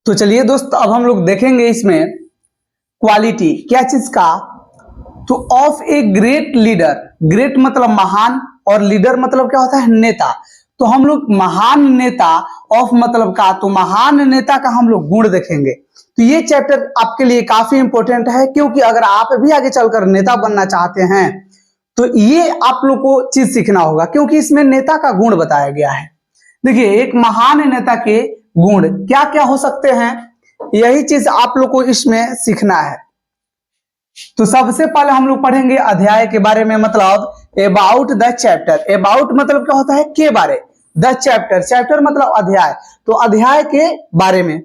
तो चलिए दोस्त, अब हम लोग देखेंगे इसमें क्वालिटी क्या चीज का, तो of a great leader. Great मतलब महान और लीडर मतलब क्या होता है, नेता। तो हम लोग महान नेता ऑफ मतलब का, तो महान नेता का हम लोग गुण देखेंगे। तो ये चैप्टर आपके लिए काफी इंपॉर्टेंट है, क्योंकि अगर आप भी आगे चलकर नेता बनना चाहते हैं तो ये आप लोग को चीज सीखना होगा, क्योंकि इसमें नेता का गुण बताया गया है। देखिए, एक महान नेता के गुण क्या क्या हो सकते हैं, यही चीज आप लोग को इसमें सीखना है। तो सबसे पहले हम लोग पढ़ेंगे अध्याय के बारे में, मतलब अबाउट द चैप्टर। अबाउट मतलब क्या होता है, के बारे। द चैप्टर, चैप्टर मतलब अध्याय, तो अध्याय के बारे में।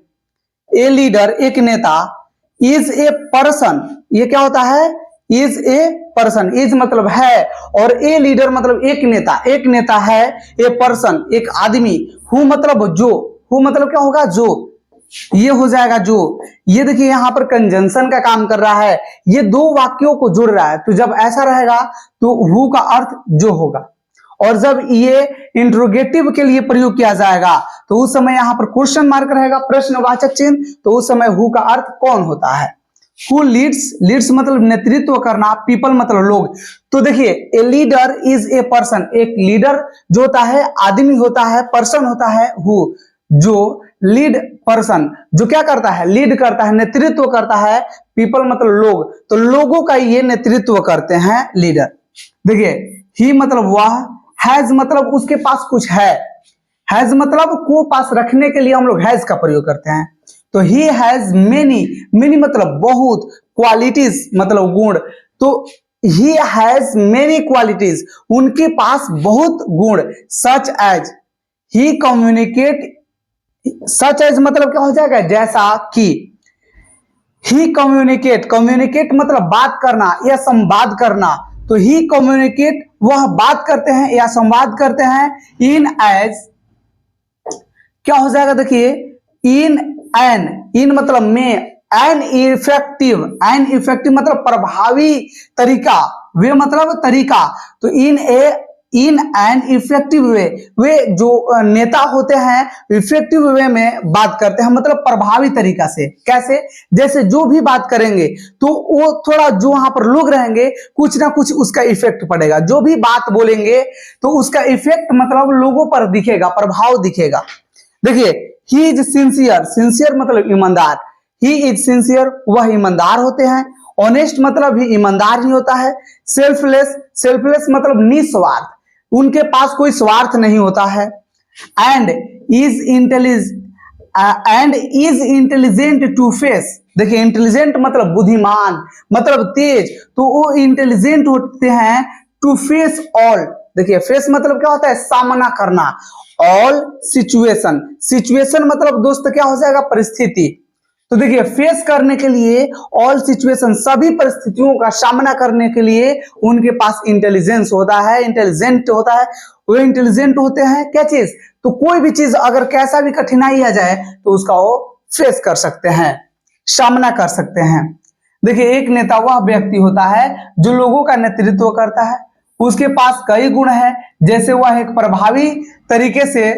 ए लीडर एक नेता, इज ए पर्सन, ये क्या होता है, इज ए पर्सन। इज मतलब है और ए लीडर मतलब एक नेता, एक नेता है। ए पर्सन एक आदमी, हु मतलब जो, हु मतलब क्या होगा, जो, ये हो जाएगा जो। ये देखिए यहां पर कंजंक्शन का काम कर रहा है, ये दो वाक्यों को जोड़ रहा है। तो जब ऐसा रहेगा तो हु का अर्थ जो होगा, और जब ये इंट्रोगेटिव के लिए प्रयोग किया जाएगा तो उस समय यहां पर क्वेश्चन मार्क रहेगा, प्रश्नवाचक चिन्ह, तो उस समय हु का अर्थ कौन होता है। हु लीड्स, लीड्स मतलब नेतृत्व करना, पीपल मतलब लोग। तो देखिए, a leader is a person, एक लीडर जो होता है आदमी होता है, पर्सन होता है हु, जो लीड पर्सन जो क्या करता है, लीड करता है, नेतृत्व करता है। पीपल मतलब लोग, तो लोगों का ये नेतृत्व करते हैं लीडर। देखिए, ही मतलब वह, हैज मतलब उसके पास कुछ है, हैज मतलब को पास रखने के लिए हम लोग हैज का प्रयोग करते हैं। तो ही हैज मेनी, मेनी मतलब बहुत, क्वालिटीज मतलब गुण, तो ही हैज मेनी क्वालिटीज, उनके पास बहुत गुण। सच एज, ही कम्युनिकेट, सच एज मतलब क्या हो जाएगा, जैसा कि। ही कम्युनिकेट, कम्युनिकेट मतलब बात करना या संवाद करना, तो ही कम्युनिकेट वह बात करते हैं या संवाद करते हैं। इन एज क्या हो जाएगा, देखिए इन एन, इन मतलब में, एन इफेक्टिव, एन इफेक्टिव मतलब प्रभावी तरीका, वे मतलब तरीका। तो इन एन इफेक्टिव वे, वे जो नेता होते हैं इफेक्टिव वे में बात करते हैं, मतलब प्रभावी तरीका से। कैसे, जैसे जो भी बात करेंगे तो वो थोड़ा, जो वहां पर लोग रहेंगे कुछ ना कुछ उसका इफेक्ट पड़ेगा। जो भी बात बोलेंगे तो उसका इफेक्ट मतलब लोगों पर दिखेगा, प्रभाव दिखेगा। देखिए, ही इज सिंसियर, सिंसियर मतलब ईमानदार, ही इज सिंसियर वह ईमानदार होते हैं। ऑनेस्ट मतलब भी ईमानदार ही होता है। सेल्फलेस, सेल्फलेस मतलब निस्वार्थ, उनके पास कोई स्वार्थ नहीं होता है। And is intelligent to face, देखिए इंटेलिजेंट मतलब बुद्धिमान मतलब तेज, तो वो इंटेलिजेंट होते हैं टू फेस ऑल। देखिए फेस मतलब क्या होता है, सामना करना। ऑल सिचुएशन, सिचुएशन मतलब दोस्त क्या हो जाएगा, परिस्थिति। तो देखिए फेस करने के लिए, ऑल सिचुएशन सभी परिस्थितियों का सामना करने के लिए उनके पास इंटेलिजेंस होता है, इंटेलिजेंट होता है। वो इंटेलिजेंट होते हैं क्या चीज, तो कोई भी चीज अगर कैसा भी कठिनाई आ जाए तो उसका वो फेस कर सकते हैं, सामना कर सकते हैं। देखिए, एक नेता वह व्यक्ति होता है जो लोगों का नेतृत्व करता है, उसके पास कई गुण है, जैसे वह एक प्रभावी तरीके से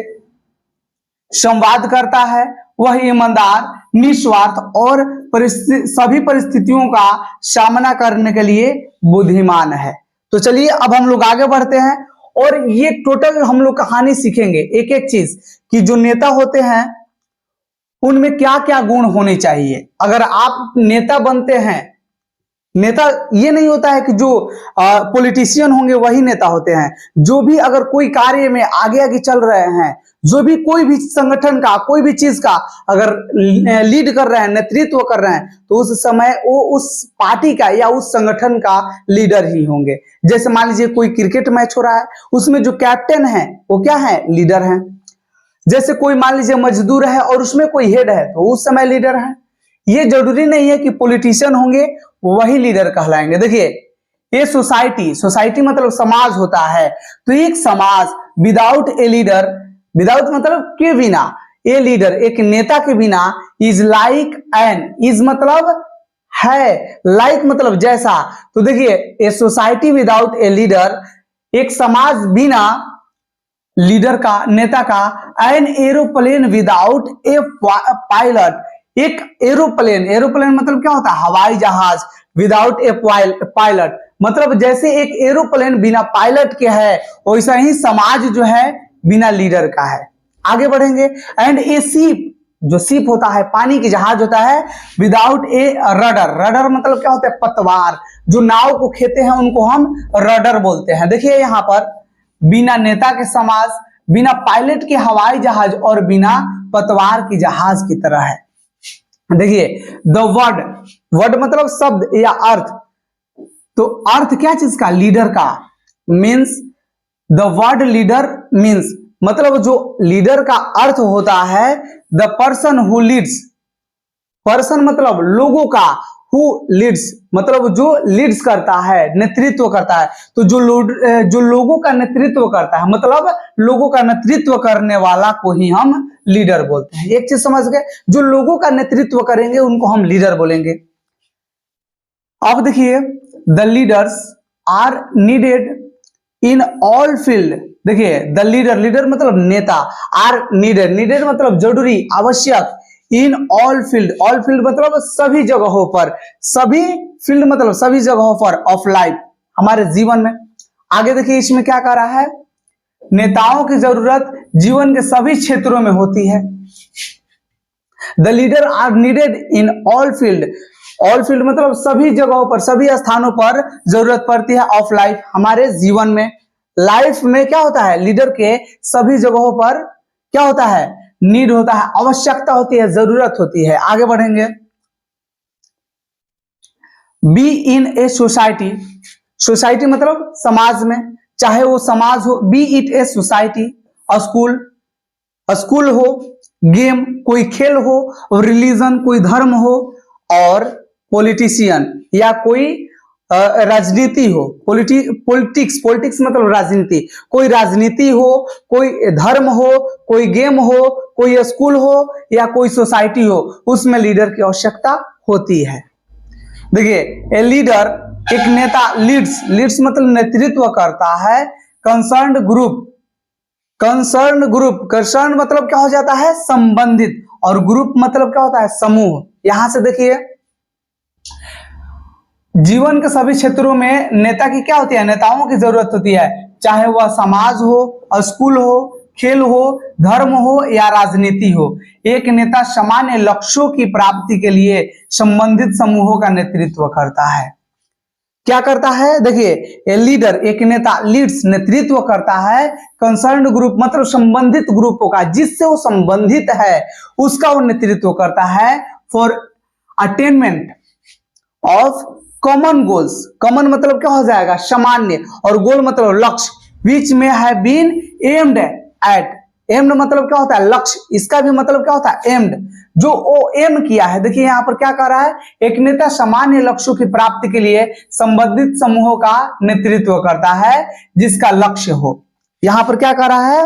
संवाद करता है, वह ईमानदार, निस्वार्थ और सभी परिस्थितियों का सामना करने के लिए बुद्धिमान है। तो चलिए अब हम लोग आगे बढ़ते हैं और ये टोटल हम लोग कहानी सीखेंगे, एक एक चीज कि जो नेता होते हैं उनमें क्या क्या गुण होने चाहिए। अगर आप नेता बनते हैं, नेता ये नहीं होता है कि जो पॉलिटिशियन होंगे वही नेता होते हैं। जो भी अगर कोई कार्य में आगे आगे चल रहे हैं, जो भी कोई भी संगठन का, कोई भी चीज का अगर लीड कर रहे हैं, नेतृत्व कर रहे हैं, तो उस समय वो उस पार्टी का या उस संगठन का लीडर ही होंगे। जैसे मान लीजिए कोई क्रिकेट मैच हो रहा है, उसमें जो कैप्टन है वो क्या है, लीडर है। जैसे कोई मान लीजिए मजदूर है और उसमें कोई हेड है, तो उस समय लीडर है। ये जरूरी नहीं है कि पॉलिटिशियन होंगे वही लीडर कहलाएंगे। देखिए, ये सोसाइटी, सोसाइटी मतलब समाज होता है, तो एक समाज विदाउट ए लीडर, विदाउट मतलब के बिना, ए लीडर एक नेता के बिना, इज लाइक एन, इज मतलब है, लाइक मतलब जैसा। तो देखिए, a society without A leader, एक समाज बिना लीडर का, नेता का। An aeroplane without A pilot, एक एरोप्लेन, एरोप्लेन मतलब क्या होता है, हवाई जहाज, विदाउट ए पायलट मतलब जैसे एक एरोप्लेन बिना पायलट के है, वैसा ही समाज जो है बिना लीडर का है। आगे बढ़ेंगे। एंड ए शिप, जो शिप होता है पानी की जहाज होता है, विदाउट ए रडर, रडर मतलब क्या होता है, पतवार, जो नाव को खेते हैं उनको हम रडर बोलते हैं। देखिए यहाँ पर बिना नेता के समाज, बिना पायलट के हवाई जहाज और बिना पतवार की जहाज की तरह है। देखिए द वर्ड, वर्ड मतलब शब्द या अर्थ, तो अर्थ क्या चीज का, लीडर का, means the word leader means मतलब जो लीडर का अर्थ होता है the person who Leeds, person मतलब लोगों का, हु लीड्स मतलब जो लीड्स करता है, नेतृत्व करता है, तो जो लोगों का नेतृत्व करता है मतलब लोगों का नेतृत्व करने वाला को ही हम लीडर बोलते हैं। एक चीज समझ गए, जो लोगों का नेतृत्व करेंगे उनको हम लीडर बोलेंगे। अब देखिए the leaders are needed in all field. देखिए द लीडर, लीडर मतलब नेता, आर नीडेड, नीडेड मतलब जरूरी, आवश्यक, in all field, all field मतलब सभी जगहों पर, सभी फील्ड मतलब सभी जगहों पर ऑफ लाइफ, हमारे जीवन में। आगे देखिए इसमें क्या कह रहा है, नेताओं की जरूरत जीवन के सभी क्षेत्रों में होती है। The leader are needed in all field, all field मतलब सभी जगहों पर, सभी स्थानों पर जरूरत पड़ती है ऑफ लाइफ, हमारे जीवन में। लाइफ में क्या होता है, लीडर के सभी जगहों पर क्या होता है, नीड होता है, आवश्यकता होती है, जरूरत होती है। आगे बढ़ेंगे। Be in a society, society मतलब समाज में, चाहे वो समाज हो, B it a society, school, school हो, गेम कोई खेल हो, रिलीजन कोई धर्म हो, और पॉलिटिशियन या कोई राजनीति हो, पॉलिटिक्स, पॉलिटिक्स मतलब राजनीति, कोई राजनीति हो, कोई धर्म हो, कोई गेम हो, कोई स्कूल हो या कोई सोसाइटी हो, उसमें लीडर की आवश्यकता होती है। देखिए ए लीडर, एक नेता, लीड्स, लीड्स मतलब नेतृत्व करता है, concerned group, concern group, concern मतलब क्या हो जाता है, संबंधित, और ग्रुप मतलब क्या होता है, समूह। यहां से देखिए जीवन के सभी क्षेत्रों में नेता की क्या होती है, नेताओं की जरूरत होती है, चाहे वह समाज हो, स्कूल हो, खेल हो, धर्म हो या राजनीति हो। एक नेता सामान्य लक्ष्यों की प्राप्ति के लिए संबंधित समूहों का नेतृत्व करता है। क्या करता है, देखिए ए लीडर, एक नेता, लीड्स नेतृत्व करता है, कंसर्न्ड ग्रुप मतलब संबंधित ग्रुपों का, जिससे वो संबंधित है उसका वो नेतृत्व करता है, for attainment of common goals, common मतलब क्या हो जाएगा, सामान्य, और गोल मतलब लक्ष्य, विच में have been aimed at, aimed मतलब क्या होता है, लक्ष्य, इसका भी मतलब क्या होता है, एम्ड, जो वो एम किया है। देखिए यहाँ पर क्या कर रहा है, एक नेता सामान्य लक्ष्यों की प्राप्ति के लिए संबंधित समूहों का नेतृत्व करता है जिसका लक्ष्य हो। यहां पर क्या कर रहा है,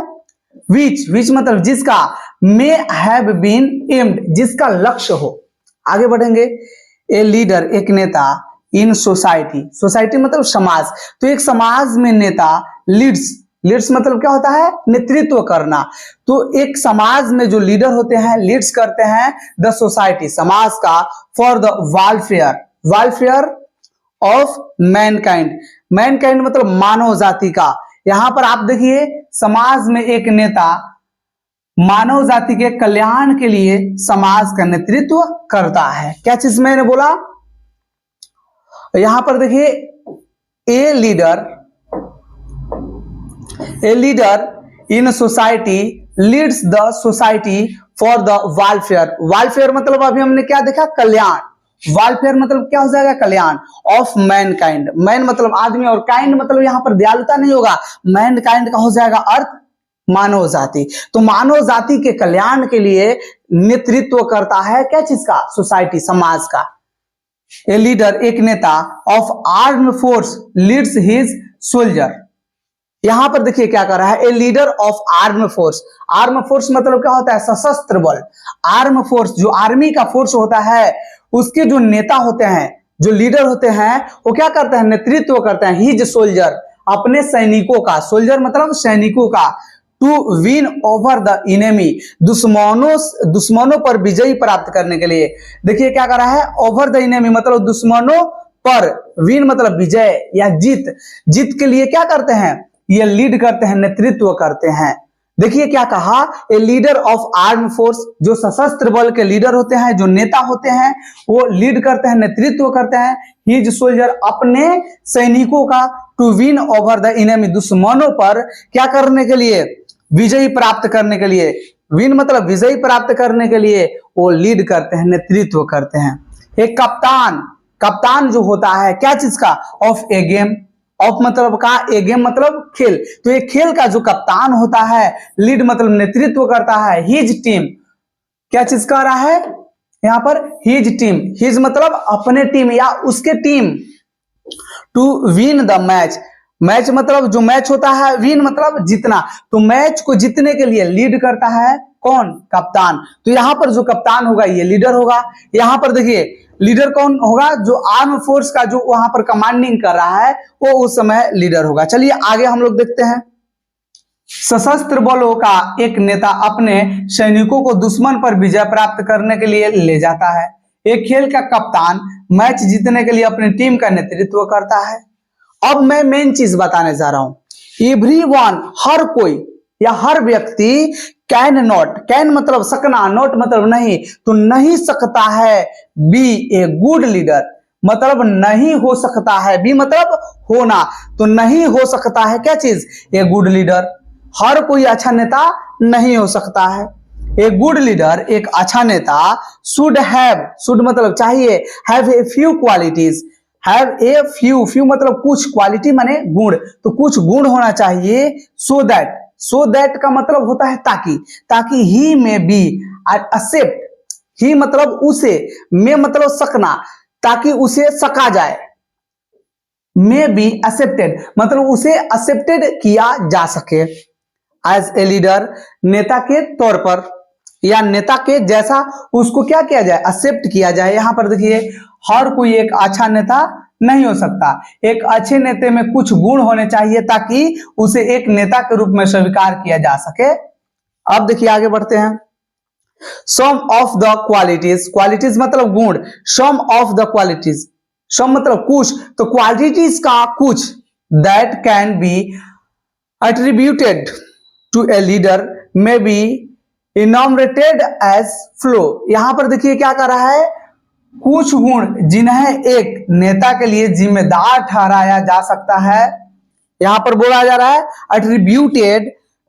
विच, विच मतलब जिसका, मे हैव बीन एम्ड जिसका लक्ष्य हो। आगे बढ़ेंगे। ए लीडर, एक नेता, इन सोसाइटी, सोसाइटी मतलब समाज, तो एक समाज में नेता, लीड्स, लीड्स मतलब क्या होता है, नेतृत्व करना, तो एक समाज में जो लीडर होते हैं, लीड्स करते हैं द सोसाइटी, समाज का, for the welfare, welfare of Mankind, Mankind मतलब मानव जाति का। यहां पर आप देखिए समाज में एक नेता मानव जाति के कल्याण के लिए समाज का नेतृत्व करता है। क्या चीज मैंने बोला, यहां पर देखिए a leader in society leads the society for the welfare, welfare मतलब अभी हमने क्या देखा, कल्याण, वेलफेयर मतलब क्या हो जाएगा, कल्याण, ऑफ मैनकाइंड, मैन मतलब आदमी और काइंड मतलब यहां पर दयालुता नहीं होगा, मैनकाइंड का हो जाएगा अर्थ मानव जाति, तो मानव जाति के कल्याण के लिए नेतृत्व करता है क्या चीज का, सोसाइटी, समाज का। ए लीडर, एक नेता, of arm force leads his soldier, यहां पर देखिए क्या कर रहा है, a leader of arm force, arm force मतलब क्या होता है, सशस्त्र बल, आर्म फोर्स जो आर्मी का फोर्स होता है, उसके जो नेता होते हैं, जो लीडर होते हैं, वो क्या करते हैं, नेतृत्व करते हैं, हिज सोल्जर, अपने सैनिकों का, सोल्जर मतलब सैनिकों का, to win over the enemy, दुश्मनों पर विजय प्राप्त करने के लिए। देखिए क्या कर रहा है, ओवर द इनेमी मतलब दुश्मनों पर, विन मतलब विजय या जीत, जीत के लिए क्या करते हैं, ये लीड करते हैं, नेतृत्व करते हैं। देखिए क्या कहा, ए लीडर ऑफ आर्म फोर्स, जो सशस्त्र बल के लीडर होते हैं, जो नेता होते हैं, वो लीड करते हैं, नेतृत्व करते हैं। हिज सोल्जर, अपने सैनिकों का, to win over the enemy, दुश्मनों पर क्या करने के लिए, विजय प्राप्त करने के लिए, विन मतलब विजय प्राप्त करने के लिए वो लीड करते हैं, नेतृत्व करते हैं। एक कप्तान, कप्तान जो होता है क्या चीज का, ऑफ ए गेम, ऑफ मतलब का, ए गेम मतलब खेल, तो एक खेल का जो कप्तान होता है, लीड मतलब नेतृत्व करता है। हिज टीम, क्या चीज कर रहा है यहां पर, हिज टीम, हिज मतलब अपने टीम या उसके team, to win the match, match मतलब जो मैच होता है, विन मतलब जीतना, तो मैच को जीतने के लिए लीड करता है कौन, कप्तान। तो यहां पर जो कप्तान होगा ये लीडर होगा। यहां पर देखिए लीडर कौन होगा, जो आर्म फोर्स का जो वहां पर कमांडिंग कर रहा है वो उस समय लीडर होगा। चलिए आगे हम लोग देखते हैं। सशस्त्र बलों का एक नेता अपने सैनिकों को दुश्मन पर विजय प्राप्त करने के लिए ले जाता है। एक खेल का कप्तान मैच जीतने के लिए अपनी टीम का नेतृत्व करता है। अब मैं मेन चीज बताने जा रहा हूं। एवरीवन, हर कोई या हर व्यक्ति, कैन नॉट, कैन मतलब सकना, नॉट मतलब नहीं, तो नहीं सकता है, बी ए गुड लीडर मतलब नहीं हो सकता है, बी मतलब होना, तो नहीं हो सकता है क्या चीज, ए गुड लीडर। हर कोई अच्छा नेता नहीं हो सकता है। ए गुड लीडर, एक अच्छा नेता, शुड हैव, शुड मतलब चाहिए, have a few qualities, have a few, few मतलब कुछ, क्वालिटी माने गुण, तो कुछ गुण होना चाहिए। सो दैट, सो दैट का मतलब होता है ताकि, ताकि ही में बी एक्सेप्ट, ही मतलब उसे, में मतलब सकना, ताकि उसे सका जाए, में बी एक्सेप्टेड मतलब उसे एक्सेप्टेड किया जा सके। एज ए लीडर, नेता के तौर पर या नेता के जैसा उसको क्या किया जाए, एक्सेप्ट किया जाए। यहां पर देखिए हर कोई एक अच्छा नेता नहीं हो सकता, एक अच्छे नेता में कुछ गुण होने चाहिए ताकि उसे एक नेता के रूप में स्वीकार किया जा सके। अब देखिए आगे बढ़ते हैं। सम ऑफ द क्वालिटीज, क्वालिटीज मतलब गुण, सम ऑफ द क्वालिटीज, सम मतलब कुछ, तो क्वालिटीज का कुछ, that can be attributed to a leader may be enumerated as flow। यहां पर देखिए क्या कर रहा है, कुछ गुण जिन्हें एक नेता के लिए जिम्मेदार ठहराया जा सकता है, यहां पर बोला जा रहा है attributed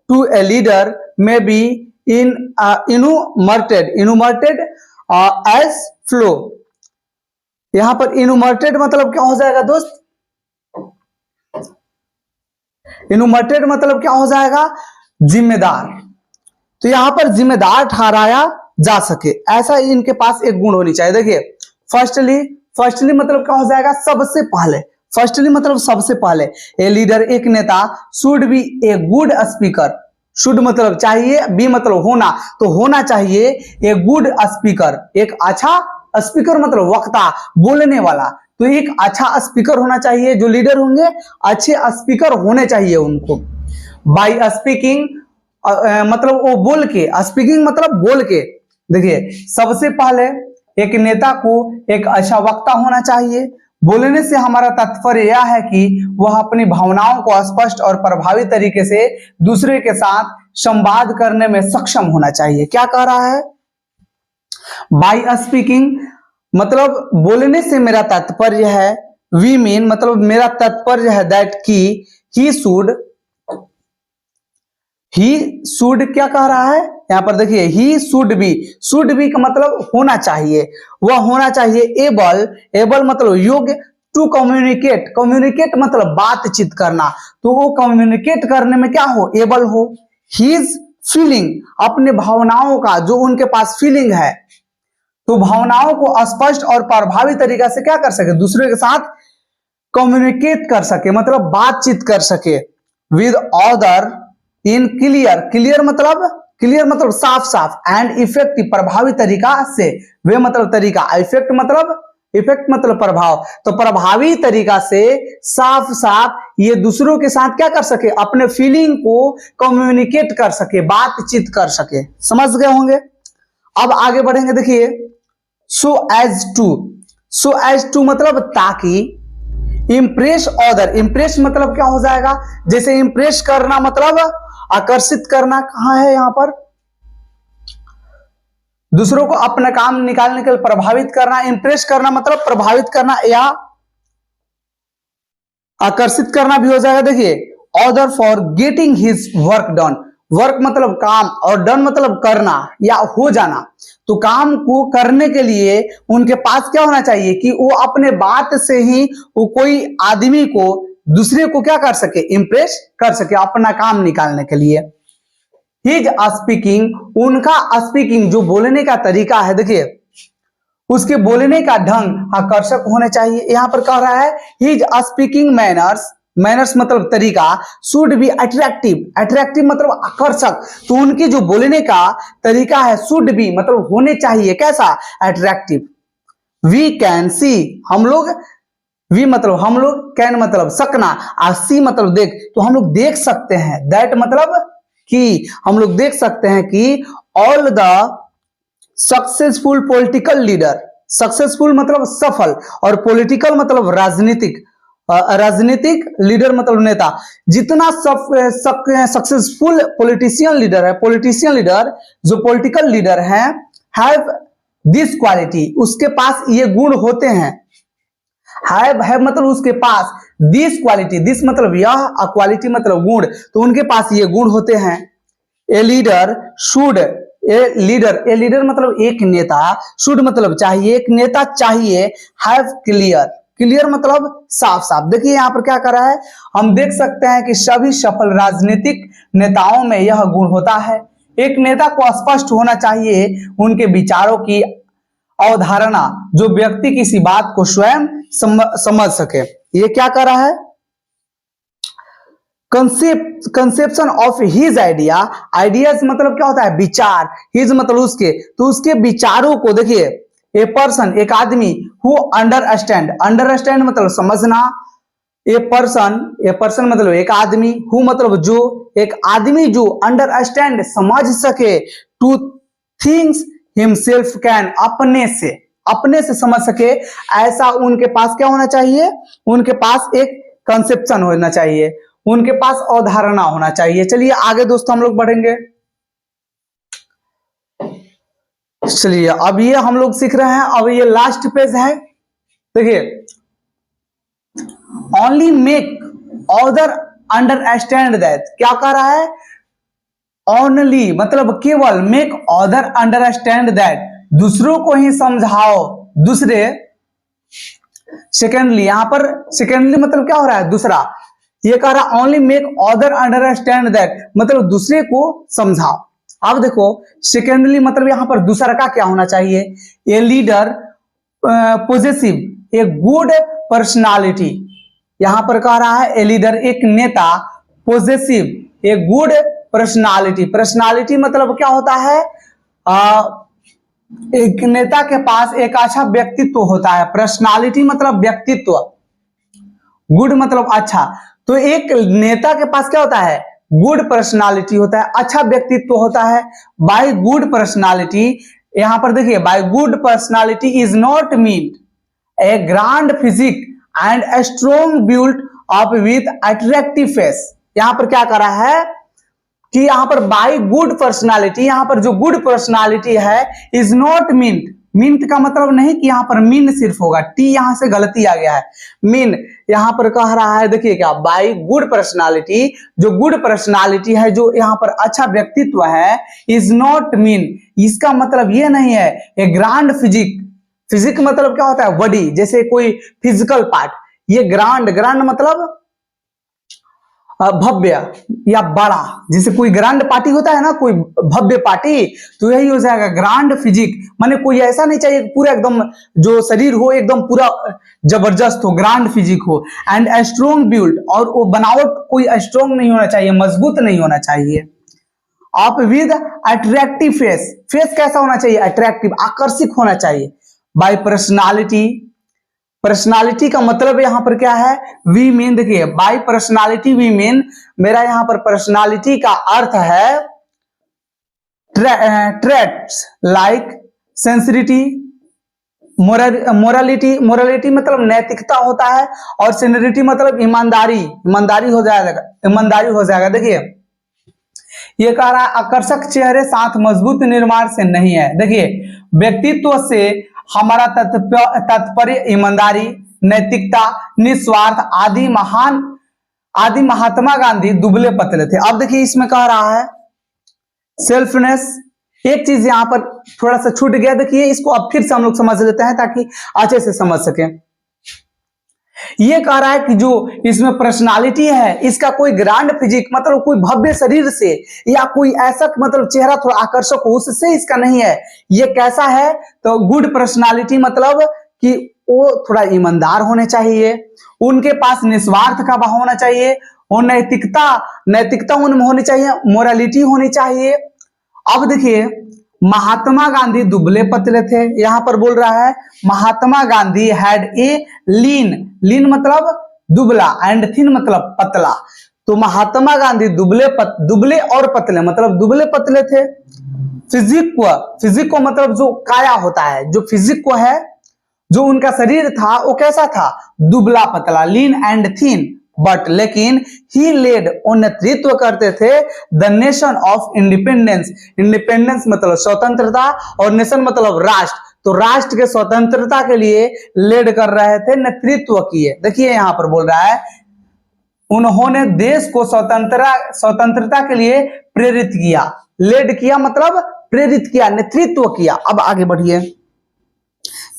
to a leader may be enumerated as flow। यहां पर enumerated मतलब क्या हो जाएगा दोस्त, इनुमर्टेड मतलब क्या हो जाएगा, जिम्मेदार, तो यहां पर जिम्मेदार ठहराया जा सके, ऐसा इनके पास एक गुण होनी चाहिए। देखिए फर्स्टली, फर्स्टली मतलब क्या हो जाएगा, सबसे पहले, फर्स्टली मतलब सबसे पहले। ए लीडर, एक नेता, should be a good speaker, should मतलब चाहिए, बी मतलब होना, तो होना चाहिए ए गुड स्पीकर, एक अच्छा स्पीकर मतलब वक्ता, बोलने वाला, तो एक अच्छा स्पीकर होना चाहिए। जो लीडर होंगे अच्छे स्पीकर होने चाहिए उनको। बाय स्पीकिंग मतलब वो बोल के, स्पीकिंग मतलब बोल के। देखिए सबसे पहले एक नेता को एक अच्छा वक्ता होना चाहिए। बोलने से हमारा तात्पर्य यह है कि वह अपनी भावनाओं को स्पष्ट और प्रभावी तरीके से दूसरे के साथ संवाद करने में सक्षम होना चाहिए। क्या कह रहा है, बाय स्पीकिंग मतलब बोलने से मेरा तात्पर्य है, वी मीन मतलब मेरा तात्पर्य है, दैट की ही शुड क्या कह रहा है यहां पर देखिए, ही शुड बी का मतलब होना चाहिए, वह होना चाहिए एबल, एबल मतलब योग्य, टू कम्युनिकेट, कम्युनिकेट मतलब बातचीत करना, तो वो कम्युनिकेट करने में क्या हो, एबल हो। हिज फीलिंग, अपने भावनाओं का, जो उनके पास फीलिंग है, तो भावनाओं को स्पष्ट और प्रभावी तरीका से क्या कर सके, दूसरे के साथ कम्युनिकेट कर सके मतलब बातचीत कर सके। With other in clear, clear मतलब साफ साफ, एंड इफेक्टिव प्रभावी तरीका से, वे मतलब तरीका, इफेक्ट मतलब इफेक्ट मतलब प्रभाव, तो प्रभावी तरीका से साफ साफ ये दूसरों के साथ क्या कर सके, अपने फीलिंग को कम्युनिकेट कर सके, बातचीत कर सके। समझ गए होंगे। अब आगे बढ़ेंगे, देखिए सो एज टू मतलब ताकि, इंप्रेस अदर, इंप्रेस मतलब क्या हो जाएगा, जैसे इंप्रेस करना मतलब आकर्षित करना, कहां है यहां पर, दूसरों को अपना काम निकालने के लिए प्रभावित करना, इंप्रेस करना मतलब प्रभावित करना या आकर्षित करना भी हो जाएगा। देखिए order for getting his work done, work मतलब काम और डन मतलब करना या हो जाना, तो काम को करने के लिए उनके पास क्या होना चाहिए कि वो अपने बात से ही वो कोई आदमी को, दूसरे को क्या कर सके, इंप्रेस कर सके अपना काम निकालने के लिए। हिज स्पीकिंग, उनका स्पीकिंग जो बोलने का तरीका है, देखिए उसके बोलने का ढंग आकर्षक होने चाहिए। यहां पर कह रहा है हिज स्पीकिंग मैनर्स, मैनर्स मतलब तरीका, शुड बी अट्रैक्टिव, अट्रैक्टिव मतलब आकर्षक, तो उनके जो बोलने का तरीका है शुड बी मतलब होने चाहिए कैसा, अट्रैक्टिव। वी कैन सी, हम लोग, वी मतलब हम लोग, कैन मतलब सकना, और सी मतलब देख, तो हम लोग देख सकते हैं, दैट मतलब कि हम लोग देख सकते हैं कि all the successful political leader, successful मतलब सफल और पॉलिटिकल मतलब राजनीतिक, राजनीतिक लीडर मतलब नेता, जितना सक्सेसफुल पॉलिटिशियन लीडर है, पॉलिटिशियन लीडर जो पॉलिटिकल लीडर हैं, हैव दिस क्वालिटी, उसके पास ये गुण होते हैं। है मतलब उसके पास, दिस क्वालिटी, दिस मतलब यह, क्वालिटी मतलब गुण, तो उनके पास ये गुण होते हैं। ए लीडर शुड, ए लीडर मतलब एक नेता, शुड मतलब चाहिए, एक नेता चाहिए, हैव क्लियर, क्लियर मतलब साफ साफ। देखिए यहां पर क्या कर रहा है, हम देख सकते हैं कि सभी सफल राजनीतिक नेताओं में यह गुण होता है। एक नेता को स्पष्ट होना चाहिए उनके विचारों की अवधारणा, जो व्यक्ति किसी बात को स्वयं समझ सके। ये क्या कर रहा है, conception of his idea, ideas मतलब क्या होता है, विचार, हिज मतलब उसके, तो उसके विचारों को देखिए, ए पर्सन एक आदमी, हु अंडरस्टैंड, अंडरस्टैंड मतलब समझना, ए पर्सन मतलब एक आदमी, हु मतलब जो, एक आदमी जो अंडरस्टैंड समझ सके, टू थिंग्स हिमसेल्फ कैन, अपने से समझ सके, ऐसा उनके पास क्या होना चाहिए, उनके पास एक कंसेप्शन होना चाहिए, उनके पास अवधारणा होना चाहिए। चलिए आगे दोस्तों हम लोग बढ़ेंगे। चलिए अब ये हम लोग सीख रहे हैं, अब ये लास्ट पेज है। देखिए only make other understand that, क्या कह रहा है, ओनली मतलब केवल, मेक अदर अंडरस्टैंड दैट, दूसरों को ही समझाओ, दूसरे, सेकेंडली, यहां पर सेकेंडली मतलब क्या हो रहा है, दूसरा, ये कह रहा only make other understand that मतलब दूसरे को समझाओ। अब देखो सेकेंडली मतलब यहां पर दूसरा का क्या होना चाहिए, a leader possessive, a good personality, यहां पर कह रहा है ए लीडर एक नेता, possessive a good personality, personality मतलब क्या होता है, एक नेता के पास एक अच्छा व्यक्तित्व होता है, पर्सनालिटी मतलब व्यक्तित्व, गुड मतलब अच्छा, तो एक नेता के पास क्या होता है, गुड पर्सनालिटी होता है, अच्छा व्यक्तित्व होता है। बाय गुड पर्सनालिटी, यहां पर देखिए by good personality is not mean a grand physique and a strong build up with attractive face, यहां पर क्या कर रहा है कि यहां पर बाय गुड पर्सनालिटी, यहां पर जो गुड पर्सनालिटी है, इज नॉट मीन्ट, मीन्ट का मतलब नहीं कि यहां पर मीन सिर्फ होगा, टी यहां से गलती आ गया है, मीन यहां पर कह रहा है, देखिए क्या, बाय गुड पर्सनालिटी, जो गुड पर्सनालिटी है, जो यहां पर अच्छा व्यक्तित्व है, इज नॉट मीन, इसका मतलब ये नहीं है ए ग्रांड फिजिक, फिजिक मतलब क्या होता है, बॉडी, जैसे कोई फिजिकल पार्ट, ये ग्रांड, ग्रांड मतलब भव्य या बड़ा, जैसे कोई ग्रांड पार्टी होता है ना, कोई भव्य पार्टी, तो यही हो जाएगा ग्रांड फिजिक, माने कोई ऐसा नहीं चाहिए पूरा एकदम जो शरीर हो एकदम पूरा जबरदस्त हो, ग्रांड फिजिक हो, एंड स्ट्रॉन्ग बिल्ड, और वो बनावट कोई स्ट्रॉन्ग नहीं होना चाहिए, मजबूत नहीं होना चाहिए। आप विद अट्रैक्टिव फेस, फेस कैसा होना चाहिए, अट्रैक्टिव, आकर्षक होना चाहिए। बाय पर्सनालिटी पर्सनालिटी का मतलब यहाँ पर क्या है, वी मीन, देखिए बाय पर्सनालिटी वी मीन, मेरा यहाँ पर पर्सनालिटी का अर्थ है traits like sensitivity, morality, morality मतलब नैतिकता होता है, और सीनियरिटी मतलब ईमानदारी, ईमानदारी हो जाएगा, ईमानदारी हो जाएगा। देखिए ये कह रहा है आकर्षक चेहरे साथ मजबूत निर्माण से नहीं है। देखिए व्यक्तित्व से हमारा तात्पर्य ईमानदारी, नैतिकता, निस्वार्थ आदि महात्मा गांधी दुबले पतले थे। अब देखिए इसमें कह रहा है सेल्फनेस, एक चीज यहां पर थोड़ा सा छूट गया, देखिए इसको अब फिर से हम लोग समझ लेते हैं ताकि अच्छे से समझ सके। ये कह रहा है कि जो इसमें पर्सनालिटी है इसका कोई ग्रांड फिजिक मतलब कोई भव्य शरीर से या कोई ऐसा मतलब चेहरा थोड़ा आकर्षक हो उससे इसका नहीं है। ये कैसा है, तो गुड पर्सनालिटी मतलब कि वो थोड़ा ईमानदार होने चाहिए, उनके पास निस्वार्थ का भाव होना चाहिए, और नैतिकता उनमें होनी चाहिए, मोरालिटी होनी चाहिए। अब देखिए महात्मा गांधी दुबले पतले थे, यहां पर बोल रहा है महात्मा गांधी हैड ए लीन मतलब दुबला, एंड थिन मतलब पतला। तो महात्मा गांधी दुबले और पतले मतलब दुबले पतले थे। फिजिक को मतलब जो काया होता है, जो फिजिक को है, जो उनका शरीर था वो कैसा था, दुबला पतला, लीन एंड थिन, बट लेकिन ही लेड, वो नेतृत्व करते थे the nation of independence, independence मतलब स्वतंत्रता, और नेशन मतलब राष्ट्र, तो राष्ट्र के स्वतंत्रता के लिए लेड कर रहे थे, नेतृत्व किए। देखिए यहां पर बोल रहा है उन्होंने देश को स्वतंत्रता के लिए प्रेरित किया, लेड किया मतलब प्रेरित किया, नेतृत्व किया। अब आगे बढ़िए,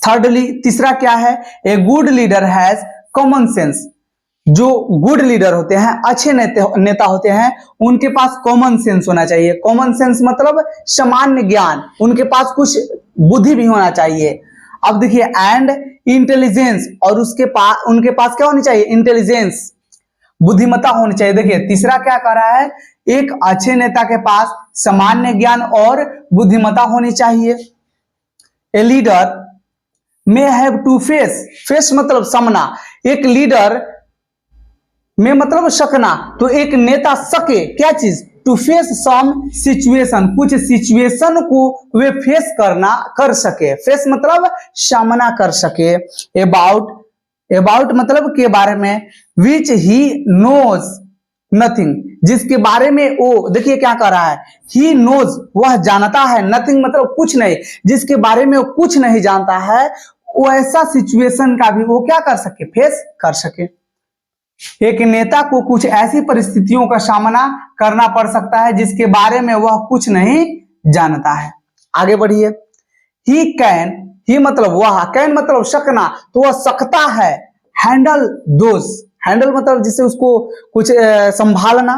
थर्डली तीसरा क्या है, a good leader has common sense, जो गुड लीडर होते हैं, अच्छे नेता होते हैं, उनके पास कॉमन सेंस होना चाहिए। कॉमन सेंस मतलब सामान्य ज्ञान, उनके पास कुछ बुद्धि भी होना चाहिए। अब देखिए एंड इंटेलिजेंस, और उनके पास क्या होनी चाहिए, इंटेलिजेंस, बुद्धिमत्ता होनी चाहिए। देखिए तीसरा क्या कर रहा है, एक अच्छे नेता के पास सामान्य ज्ञान और बुद्धिमत्ता होनी चाहिए। A leader may have to face मतलब सामना, एक लीडर में मतलब सकना, तो एक नेता सके क्या चीज, टू फेस सम सिचुएशन, कुछ सिचुएशन को वे फेस कर सके, फेस मतलब सामना कर सके। अबाउट मतलब के बारे में, विच ही नोज नथिंग, जिसके बारे में वो, देखिए क्या कर रहा है, ही नोज वह जानता है, नथिंग मतलब कुछ नहीं, जिसके बारे में वो कुछ नहीं जानता है, वो ऐसा सिचुएशन का भी वो क्या कर सके, फेस कर सके। एक नेता को कुछ ऐसी परिस्थितियों का सामना करना पड़ सकता है जिसके बारे में वह कुछ नहीं जानता है। आगे बढ़िए, ही मतलब वह, कैन मतलब सकना, तो वह सकता है, हैंडल मतलब जिसे उसको कुछ संभालना,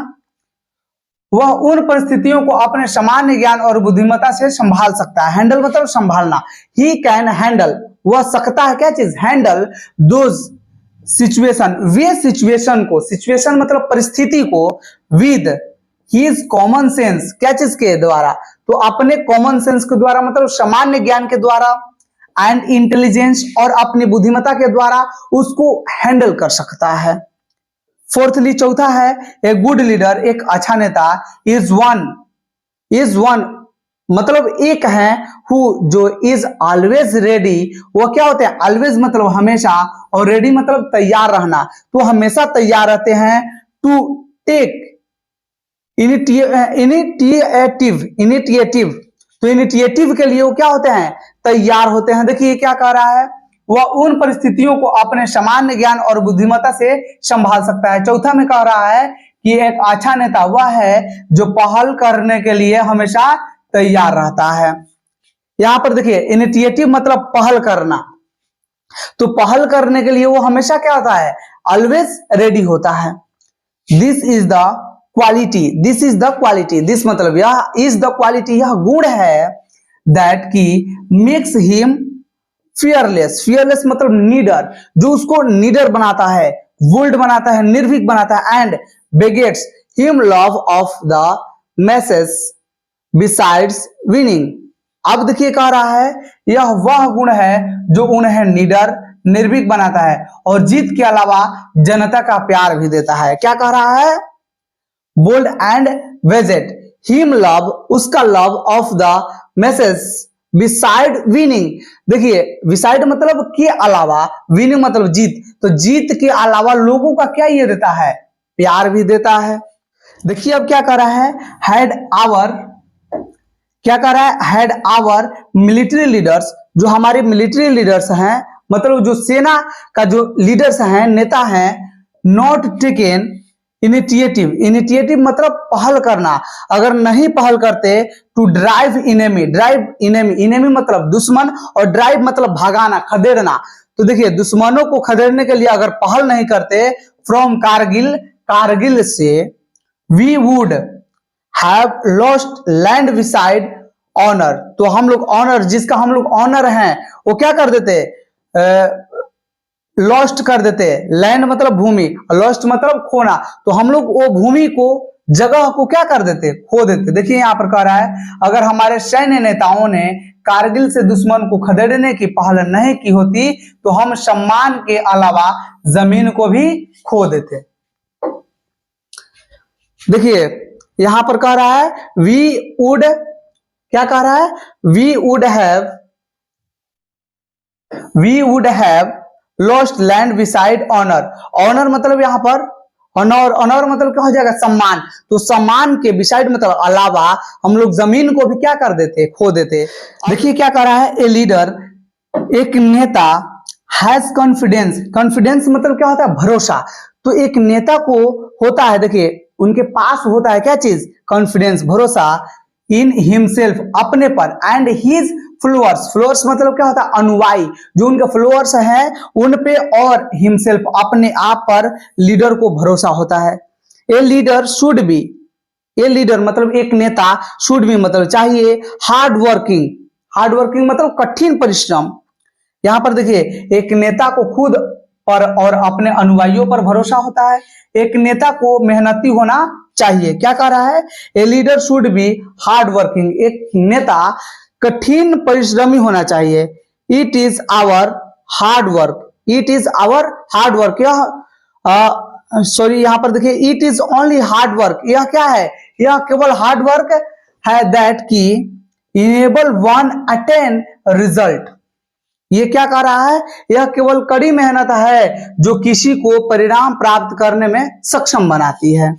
वह उन परिस्थितियों को अपने सामान्य ज्ञान और बुद्धिमत्ता से संभाल सकता है। हैंडल मतलब संभालना, ही कैन हैंडल, वह सकता है क्या चीज, handle those situation, way situation को, सिचुएशन मतलब परिस्थिति को, विद हिज कॉमन सेंस, क्या चीज के द्वारा, तो अपने कॉमन सेंस के द्वारा मतलब सामान्य ज्ञान के द्वारा, एंड इंटेलिजेंस और अपनी बुद्धिमत्ता के द्वारा उसको हैंडल कर सकता है। फोर्थली चौथा है, ए गुड लीडर, एक अच्छा नेता, इज वन मतलब एक है, हु जो इज ऑलवेज रेडी, वो क्या होते हैं, ऑलवेज मतलब हमेशा, और रेडी मतलब तैयार रहना, तो हमेशा तैयार रहते हैं, टू टेक इनिशिएटिव, तो इनिशिएटिव के लिए वो क्या होते हैं, तैयार होते हैं। देखिए क्या कह रहा है, वह उन परिस्थितियों को अपने सामान्य ज्ञान और बुद्धिमत्ता से संभाल सकता है। चौथा में कह रहा है कि एक अच्छा नेता वह है जो पहल करने के लिए हमेशा तैयार रहता है। यहां पर देखिए इनिशिएटिव मतलब पहल करना, तो पहल करने के लिए वो हमेशा क्या होता है, ऑलवेज रेडी होता है। This is the quality, this मतलब यह इज द क्वालिटी, यह गुण है, दैट की मेक्स हिम फियरलेस मतलब नीडर, जो उसको नीडर बनाता है, बोल्ड बनाता है, निर्भीक बनाता है, and begets him love of the message besides winning. अब देखिए कह रहा है यह वह गुण है जो उन्हें नीडर, निर्भीक बनाता है और जीत के अलावा जनता का प्यार भी देता है। क्या कह रहा है? बोल्ड एंड वेजेट हिम लव, उसका love of the message beside winning. देखिए बिसाइड मतलब के अलावा, विनिंग मतलब जीत, तो जीत के अलावा लोगों का क्या ये देता है? प्यार भी देता है। देखिए अब क्या कर रहा है? हैड आवर, क्या कर रहा है? हैड आवर मिलिट्री लीडर्स, जो हमारे मिलिट्री लीडर्स हैं, मतलब जो सेना का जो लीडर्स हैं, नेता हैं, नॉट टेकन इनिशिएटिव, इनिशिएटिव मतलब पहल करना, अगर नहीं पहल करते, to drive enemy, drive enemy, enemy मतलब दुश्मन और ड्राइव मतलब भगाना, खदेड़ना। तो देखिए दुश्मनों को खदेड़ने के लिए अगर पहल नहीं करते फ्रॉम कारगिल, कारगिल से, we would have lost land beside honour, तो हम लोग ऑनर, जिसका हम लोग ऑनर हैं, वो क्या कर देते? लॉस्ट कर देते। लैंड मतलब भूमि, लॉस्ट मतलब खोना, तो हम लोग वो भूमि को, जगह को क्या कर देते? खो देते। देखिए यहां पर कह रहा है अगर हमारे सैन्य नेताओं ने कारगिल से दुश्मन को खदेड़ने की पहल नहीं की होती तो हम सम्मान के अलावा जमीन को भी खो देते। देखिए यहां पर कह रहा है वी वुड, क्या कह रहा है? We would have lost land beside honour. Honour मतलब यहां पर ऑनर, ऑनर मतलब क्या हो जाएगा? सम्मान, तो सम्मान के बिसाइड मतलब अलावा हम लोग जमीन को भी क्या कर देते? खो देते। देखिए क्या कह रहा है? ए लीडर, एक नेता, हैज कॉन्फिडेंस, कॉन्फिडेंस मतलब क्या होता है? भरोसा। तो एक नेता को होता है, देखिए उनके पास होता है क्या चीज? कॉन्फिडेंस, भरोसा, इन हिमसेल्फ, अपने पर, एंड हिज फ्लोअर्स, फ्लोअर्स मतलब क्या होता है? अनुयायी, जो उनके फ्लोअर्स हैं उन पे, और हिमसेल्फ अपने आप पर लीडर को भरोसा होता है। A leader should B, a leader मतलब एक नेता, शुड बी मतलब चाहिए, हार्ड वर्किंग, हार्ड वर्किंग मतलब कठिन परिश्रम। यहां पर देखिए एक नेता को खुद पर और अपने अनुयायियों पर भरोसा होता है, एक नेता को मेहनती होना चाहिए। क्या कह रहा है? A leader should be hard working, एक नेता कठिन परिश्रमी होना चाहिए। It is our hard work, it is our hard work, यह सॉरी यहां पर देखिए it is only hard work, यह क्या है? यह केवल हार्ड वर्क है दैट की इनेबल वन अटेन रिजल्ट। ये क्या कह रहा है? यह केवल कड़ी मेहनत है जो किसी को परिणाम प्राप्त करने में सक्षम बनाती है।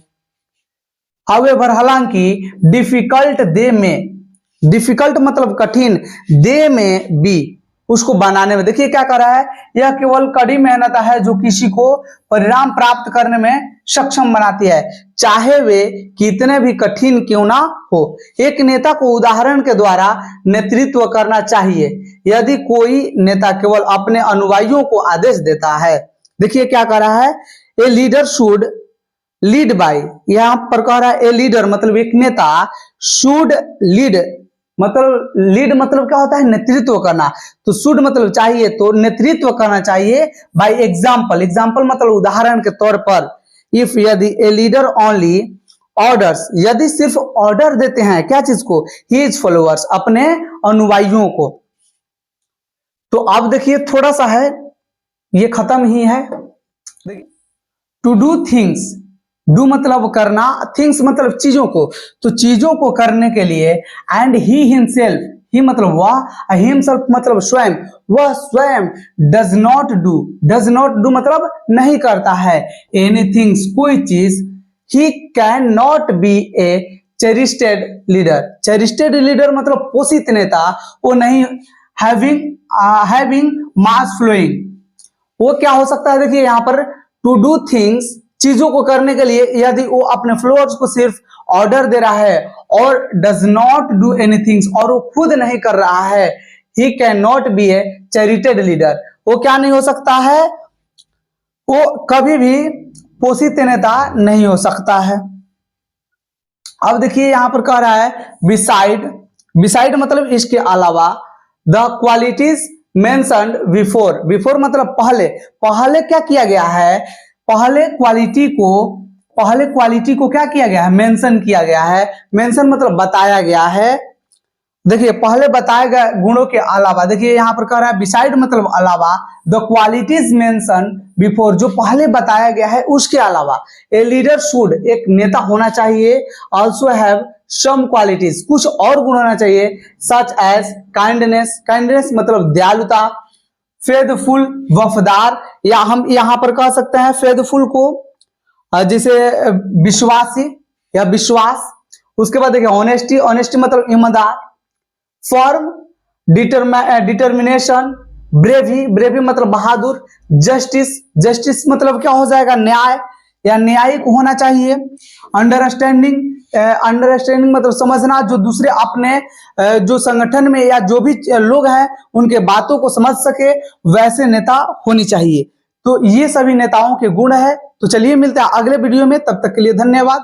हाउएवर, हालांकि, डिफिकल्ट दे में, डिफिकल्ट मतलब कठिन, दे में बी, उसको बनाने में, देखिए क्या कर रहा है? यह केवल कड़ी मेहनत है जो किसी को परिणाम प्राप्त करने में सक्षम बनाती है, चाहे वे कितने भी कठिन क्यों ना हो। एक नेता को उदाहरण के द्वारा नेतृत्व करना चाहिए। यदि कोई नेता केवल अपने अनुयायियों को आदेश देता है, देखिए क्या कर रहा है? A leader should lead by, यहां पर कह रहा है ए लीडर मतलब एक नेता, शुड लीड मतलब, लीड मतलब क्या होता है? नेतृत्व करना, तो शुड मतलब चाहिए, तो नेतृत्व करना चाहिए बाय एग्जाम्पल, एग्जाम्पल मतलब उदाहरण के तौर पर। इफ, यदि, ए लीडर ओनली ऑर्डर्स, यदि सिर्फ ऑर्डर देते हैं, क्या चीज को? हिज फॉलोअर्स, अपने अनुयायियों को। तो अब देखिए थोड़ा सा है, ये खत्म ही है। टू डू थिंग्स, डू मतलब करना, थिंग्स मतलब चीजों को, तो चीजों को करने के लिए, एंड ही हिमसेल्फ, ही मतलब वह, हिमसेल्फ मतलब स्वयं, वह स्वयं does not do, does not do मतलब नहीं करता है, एनीथिंग्स कोई चीज, he can not be a cherished leader, cherished leader मतलब पोषित नेता, वो नहीं, हैविंग मास फ्लोइंग, वो क्या हो सकता है? देखिए यहां पर टू डू थिंग्स, चीजों को करने के लिए, यदि वो अपने फ्लोअर्स को सिर्फ ऑर्डर दे रहा है, और डज नॉट डू एनीथिंग, और वो खुद नहीं कर रहा है, he can not be a cherished leader, वो क्या नहीं हो सकता है? वो कभी भी पोषित नेता नहीं हो सकता है। अब देखिए यहां पर कह रहा है बिसाइड, बिसाइड मतलब इसके अलावा, the qualities mentioned before, before मतलब पहले, पहले क्या किया गया है? पहले क्वालिटी को, पहले क्वालिटी को क्या किया गया है? मेंशन किया गया है। मेंशन मतलब बताया गया है। देखिए पहले बताए गए गुणों के अलावा, देखिए यहाँ पर कह रहा है बिसाइड मतलब अलावा, द क्वालिटीज मेंशन बिफोर, जो पहले बताया गया है उसके अलावा, ए लीडर शुड, एक नेता होना चाहिए, आल्सो हैव सम क्वालिटीज, कुछ और गुण होना चाहिए, सच एज काइंडनेस, काइंडनेस मतलब दयालुता, फेथफुल वफादार, या हम यहाँ पर कह सकते हैं फेथफुल को जैसे विश्वासी या विश्वास। उसके बाद देखिए ऑनेस्टी, ऑनेस्टी मतलब ईमानदार, फर्म डिटर्मिनेशन, ब्रेवी, ब्रेवी मतलब बहादुर, जस्टिस, जस्टिस मतलब क्या हो जाएगा न्याय या न्यायिक होना चाहिए, अंडरस्टैंडिंग, अंडरस्टैंडिंग मतलब समझना, जो दूसरे अपने जो संगठन में या जो भी लोग हैं उनके बातों को समझ सके, वैसे नेता होनी चाहिए। तो ये सभी नेताओं के गुण है। तो चलिए मिलते हैं अगले वीडियो में, तब तक के लिए धन्यवाद।